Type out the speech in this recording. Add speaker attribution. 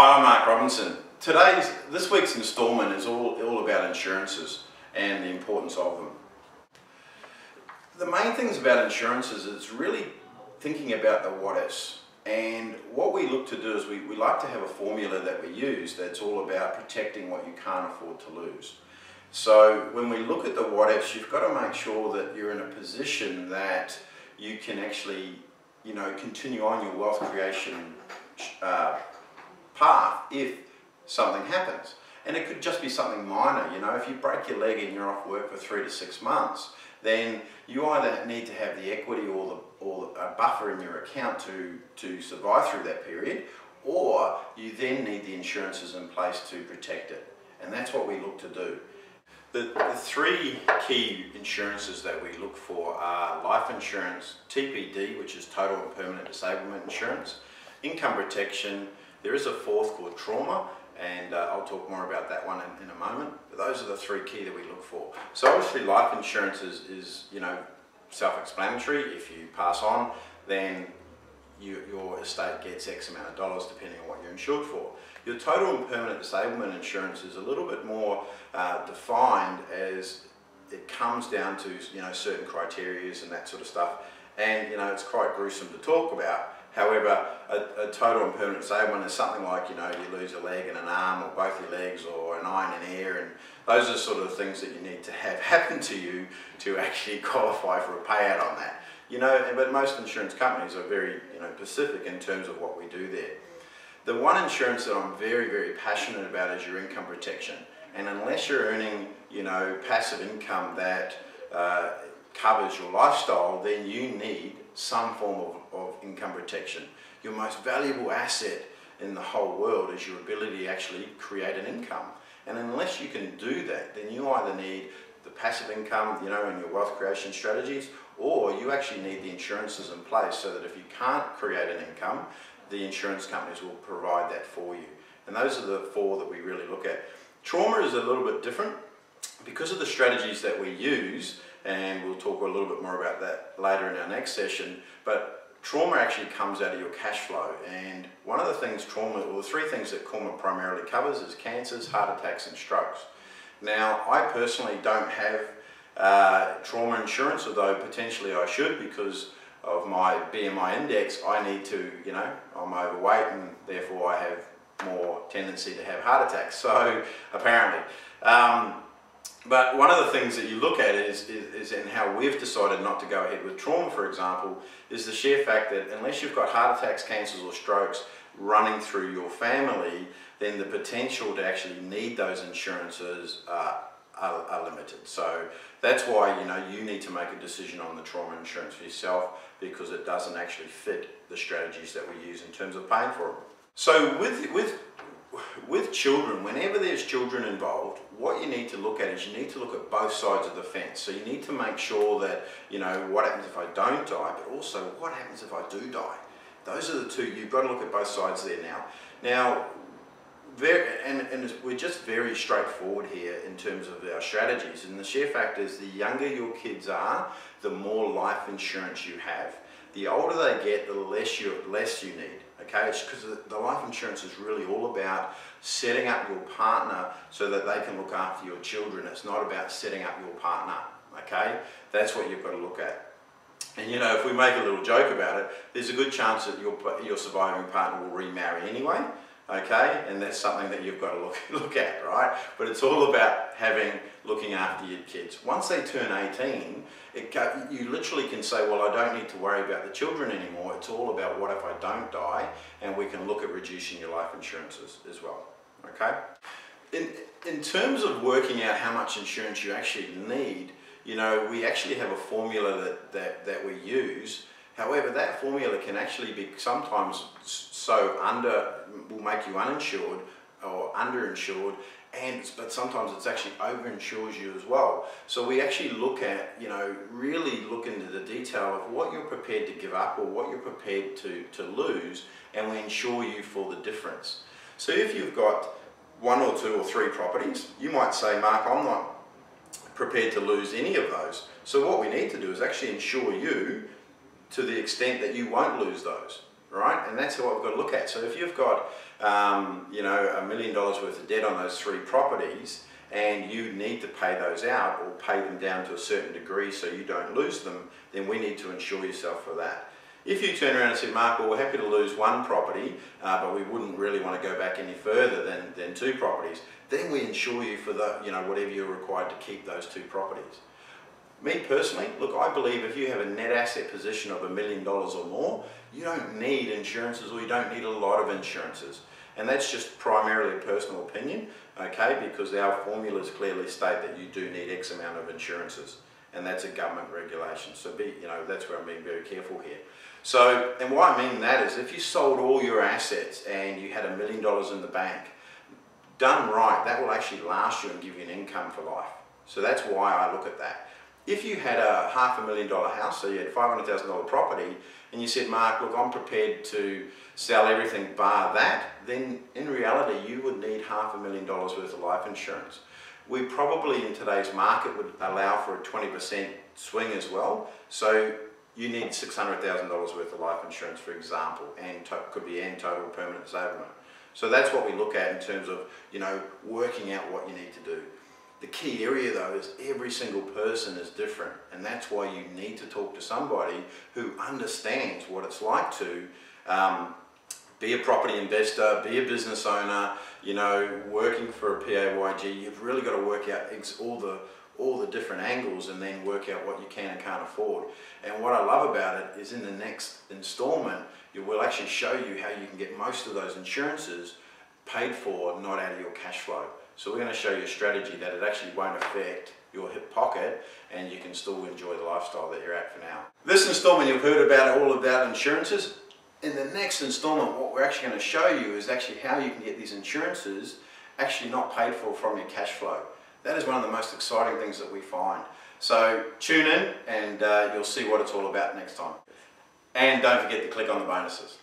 Speaker 1: Hi, I'm Mark Robinson. This week's instalment is all about insurances and the importance of them. The main things about insurances is really thinking about the what ifs. And what we look to do is we like to have a formula that we use that's all about protecting what you can't afford to lose. So when we look at the what ifs, you've got to make sure that you're in a position that you can actually, continue on your wealth creation path if something happens. And it could just be something minor. If you break your leg and you're off work for 3 to 6 months, then you either need to have the equity or a buffer in your account to survive through that period, or you then need the insurances in place to protect it. And that's what we look to do. The three key insurances that we look for are life insurance, TPD, which is total and permanent disablement insurance, income protection. There is a fourth called trauma, and I'll talk more about that one in a moment. But those are the three key that we look for. So obviously life insurance is self-explanatory. If you pass on, then your estate gets X amount of dollars depending on what you're insured for. Your total and permanent disablement insurance is a little bit more defined, as it comes down to certain criteria and that sort of stuff, and it's quite gruesome to talk about. However, a total and permanent disablement is something like you lose a leg and an arm, or both your legs, or an eye and an ear, and those are sort of the things that you need to have happen to you to actually qualify for a payout on that. But most insurance companies are very specific in terms of what we do there. The one insurance that I'm very, very passionate about is your income protection. And unless you're earning, passive income that covers your lifestyle, then you need some form of income protection. Your most valuable asset in the whole world is your ability to actually create an income. And unless you can do that, then you either need the passive income, in your wealth creation strategies, or you actually need the insurances in place so that if you can't create an income, the insurance companies will provide that for you. And those are the four that we really look at. Trauma is a little bit different because of the strategies that we use, and we'll talk a little bit more about that later in our next session, but trauma actually comes out of your cash flow. And one of the things the three things that trauma primarily covers is cancers, heart attacks and strokes. Now, I personally don't have trauma insurance, although potentially I should, because of my BMI index. I need to, I'm overweight, and therefore I have more tendency to have heart attacks, so apparently. But one of the things that you look at is and how we've decided not to go ahead with trauma, for example, is the sheer fact that unless you've got heart attacks, cancers or strokes running through your family, then the potential to actually need those insurances are limited. So that's why you need to make a decision on the trauma insurance for yourself, because it doesn't actually fit the strategies that we use in terms of paying for them. So with children, whenever there's children involved, what you need to look at is you need to look at both sides of the fence. So you need to make sure that what happens if I don't die, but also what happens if I do die. Those are the two. You've got to look at both sides there now. And we're just very straightforward here in terms of our strategies, and the sheer fact is the younger your kids are, the more life insurance you have. The older they get, the less you need. Okay, it's because the life insurance is really all about setting up your partner so that they can look after your children. It's not about setting up your partner. Okay, that's what you've got to look at. And if we make a little joke about it, there's a good chance that your surviving partner will remarry anyway. Okay, and that's something that you've got to look at, right? But it's all about looking after your kids. Once they turn 18, you literally can say, well, I don't need to worry about the children anymore. It's all about what if I don't die, and we can look at reducing your life insurances as well. Okay. In terms of working out how much insurance you actually need, we actually have a formula that we use. However, that formula can actually be sometimes will make you uninsured or underinsured, but sometimes it's actually overinsures you as well. So we actually look at, really look into the detail of what you're prepared to give up or what you're prepared to lose, and we insure you for the difference. So if you've got 1 or 2 or 3 properties, you might say, Mark, I'm not prepared to lose any of those. So what we need to do is actually insure you to the extent that you won't lose those. right? And that's what we've got to look at. So if you've got, you know, $1 million worth of debt on those 3 properties, and you need to pay those out or pay them down to a certain degree so you don't lose them, then we need to insure yourself for that. If you turn around and say, Mark, well, we're happy to lose 1 property, but we wouldn't really want to go back any further than 2 properties, then we insure you for the, you know, whatever you're required to keep those 2 properties. Me personally, look, I believe if you have a net asset position of $1 million or more, you don't need insurances, or you don't need a lot of insurances. And that's just primarily a personal opinion, okay, because our formulas clearly state that you do need X amount of insurances, and that's a government regulation. So you know, that's where I'm being very careful here. So, and why I mean that is, if you sold all your assets and you had $1 million in the bank, done right, that will actually last you and give you an income for life. So that's why I look at that. If you had a $500,000 house, so you had $500,000 property, and you said, Mark, look, I'm prepared to sell everything bar that, then in reality you would need $500,000 worth of life insurance. We probably in today's market would allow for a 20% swing as well, so you need $600,000 worth of life insurance, for example, and could be total permanent disablement. So that's what we look at in terms of, you know, working out what you need to do. The key area though is every single person is different, and that's why you need to talk to somebody who understands what it's like to be a property investor, be a business owner, you know, working for a PAYG. You've really got to work out all the different angles and then work out what you can and can't afford. And what I love about it is in the next installment, we'll actually show you how you can get most of those insurances paid for, not out of your cash flow. So we're going to show you a strategy that it actually won't affect your hip pocket, and you can still enjoy the lifestyle that you're at for now. This installment you've heard about all about insurances. In the next installment, what we're actually going to show you is actually how you can get these insurances actually not paid for from your cash flow. That is one of the most exciting things that we find. So tune in and you'll see what it's all about next time. And don't forget to click on the bonuses.